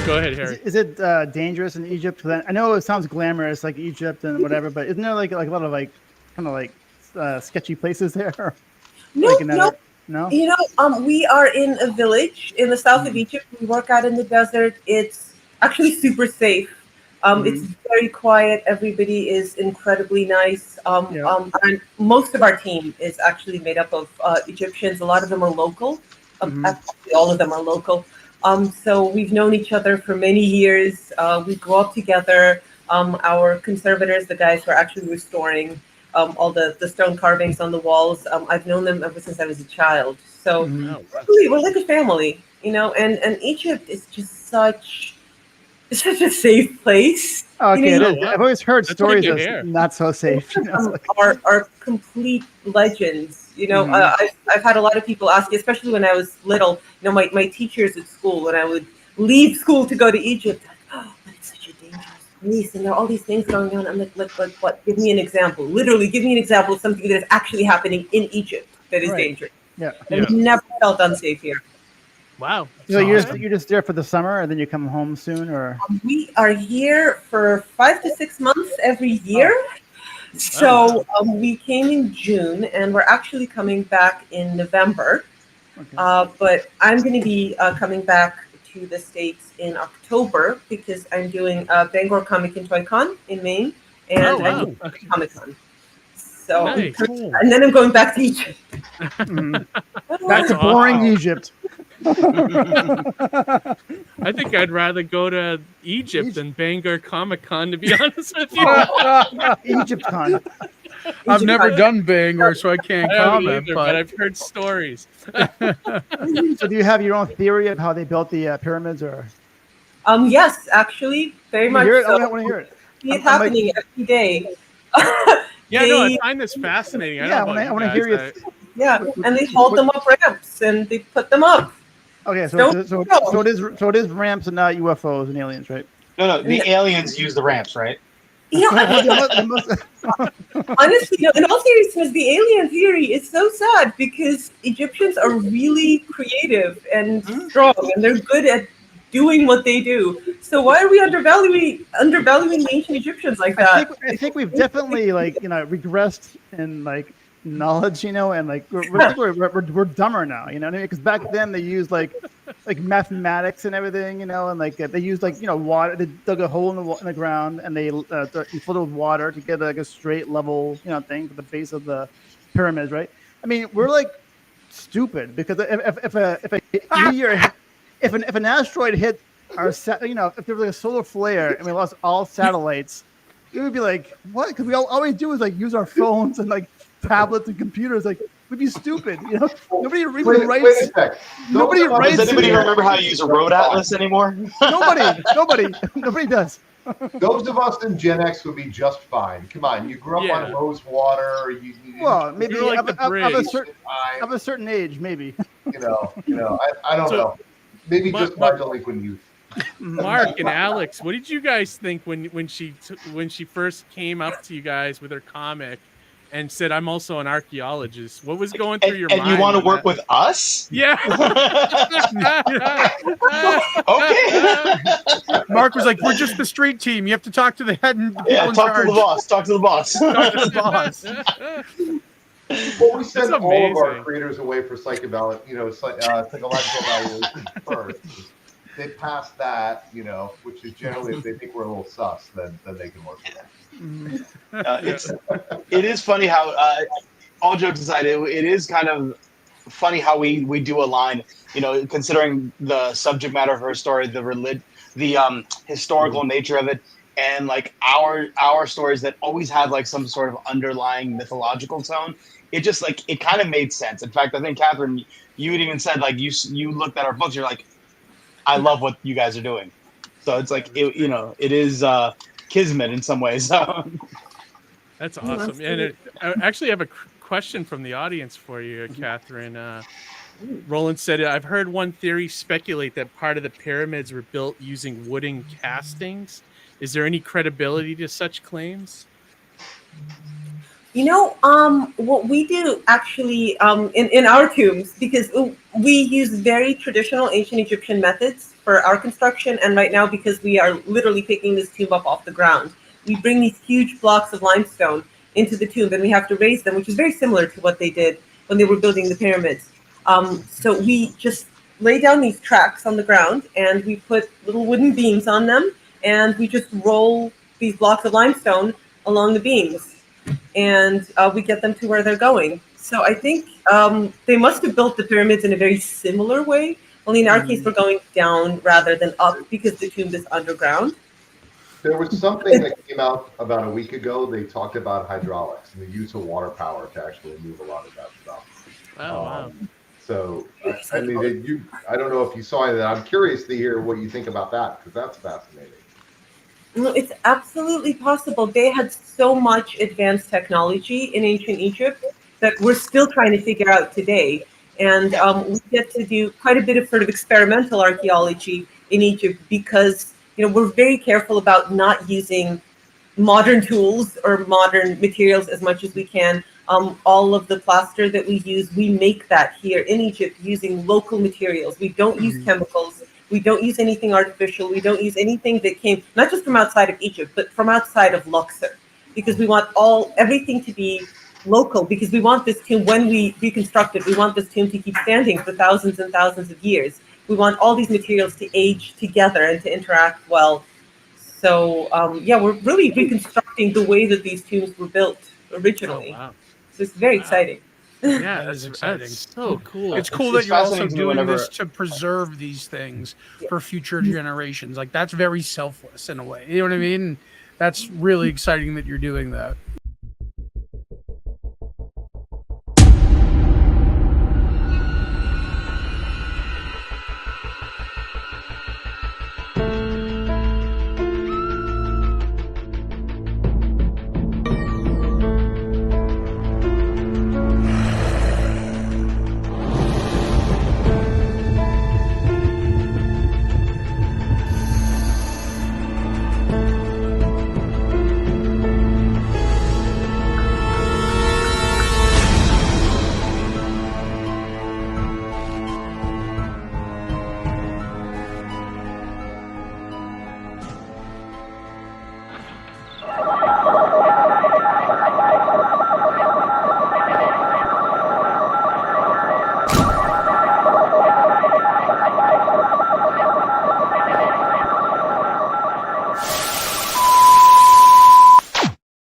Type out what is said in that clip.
Go ahead, Harry. Is it dangerous in Egypt? 'Cause I know it sounds glamorous, like Egypt and whatever, but isn't there like a lot of like kind of like sketchy places there? No, Like no. No. You know, we are in a village in the south of Egypt. We work out in the desert. It's actually super safe. It's very quiet. Everybody is incredibly nice. And most of our team is actually made up of Egyptians. A lot of them are local. Actually, all of them are local. So we've known each other for many years. We grew up together. Our conservators, the guys who are actually restoring all the stone carvings on the walls, I've known them ever since I was a child. So really, we're like a family, you know. And Egypt is just such a safe place. Okay, you know, it is. I've always heard stories of not so safe. You know, are complete legends. You know, I've had a lot of people ask, especially when I was little. You know, my teachers at school, when I would leave school to go to Egypt, like, oh, that's such a dangerous place, and there are all these things going on. I'm like, what? Give me an example. Literally, give me an example of something that is actually happening in Egypt that is dangerous. Yeah, I've never felt unsafe here. Wow. So you're just there for the summer, and then you come home soon, or? We are here for 5 to 6 months every year. So we came in June, and we're actually coming back in November. But I'm going to be coming back to the States in October because I'm doing Bangor Comic and Toy Con in Maine and I'm doing Comic-Con. So, and then I'm going back to Egypt. Back to boring Egypt. I think I'd rather go to Egypt than Bangor Comic-Con, to be honest with you. EgyptCon. I've never done Bangor, so I can't comment. But I've heard stories. So do you have your own theory of how they built the pyramids, or? Yes, actually, very much. I want to hear it. It's happening every day. I find this fascinating. I want to hear you. Yeah, and they hold them up ramps and they put them up. Okay, so it is ramps and not UFOs and aliens, right? No, the aliens use the ramps, right? You know, honestly, in all seriousness, the alien theory is so sad because Egyptians are really creative and strong, and they're good at doing what they do. So why are we undervaluing the ancient Egyptians like that? I think we've definitely regressed in knowledge, and we're dumber now, you know what I mean? Because back then they used like mathematics and everything, and they used water. They dug a hole in the ground and they filled it with water to get a straight level thing for the base of the pyramids, right? I mean, we're stupid because if an asteroid hit our if there was a solar flare and we lost all satellites, it would be like, what? Because we always do is use our phones and tablets and computers. We'd be stupid, Nobody writes. Nobody writes. Does anybody remember how to use a road atlas anymore? Nobody does. Those of us in Gen X would be just fine. Come on, you grew up on rose water. Maybe of a certain age, maybe. I don't know. Maybe just my delinquent youth. Mark and Alex, what did you guys think when she first came up to you guys with her comic and said, "I'm also an archaeologist"? What was going through your mind? And you want to work with us? Yeah. Okay. Mark was like, "We're just the street team. You have to talk to the head and the people in talk charge." to the boss. Talk to the boss. Talk to the boss. Well, we send all of our creators away for psychological evaluation first. They pass that, which is generally if they think we're a little sus, then they can work with us. It is funny how, all jokes aside, it is kind of funny how we do align. Considering the subject matter of her story, the historical nature of it, and our stories that always have some sort of underlying mythological tone. It just it kind of made sense. In fact, I think Catherine, you had even said you looked at our books, you're like, I love what you guys are doing. So it's it is kismet in some ways. That's awesome. And I actually have a question from the audience for you, Catherine. Roland said, "I've heard one theory speculate that part of the pyramids were built using wooden castings. Is there any credibility to such claims?" What we do actually in our tombs, because we use very traditional ancient Egyptian methods. for our construction. And right now, because we are literally picking this tomb up off the ground, we bring these huge blocks of limestone into the tomb, and we have to raise them, which is very similar to what they did when they were building the pyramids. So we just lay down these tracks on the ground, and we put little wooden beams on them, and we just roll these blocks of limestone along the beams, and we get them to where they're going. So I think they must have built the pyramids in a very similar way, only in our case we're going down rather than up because the tomb is underground. There was something that came out about a week ago. They talked about hydraulics and the use of water power to actually move a lot of that stuff. Oh, wow. So, I mean, I don't know if you saw any of that. I'm curious to hear what you think about that, because that's fascinating. No, it's absolutely possible. They had so much advanced technology in ancient Egypt that we're still trying to figure out today. And we get to do quite a bit of sort of experimental archaeology in Egypt because, you know, we're very careful about not using modern tools or modern materials as much as we can. All of the plaster that we use, we make that here in Egypt using local materials. We don't use chemicals. We don't use anything artificial. We don't use anything that came not just from outside of Egypt, but from outside of Luxor, because we want everything to be local, because we want this tomb, when we reconstruct it, we want this tomb to keep standing for thousands and thousands of years. We want all these materials to age together and to interact well. So yeah, we're really reconstructing the way that these tombs were built originally. Oh, wow. So it's very exciting. Yeah, That is exciting. That's so cool. It's cool It's that you're also fascinating to me doing whenever- this to preserve these things for future generations. Like, that's very selfless in a way. You know what I mean? That's really exciting that you're doing that.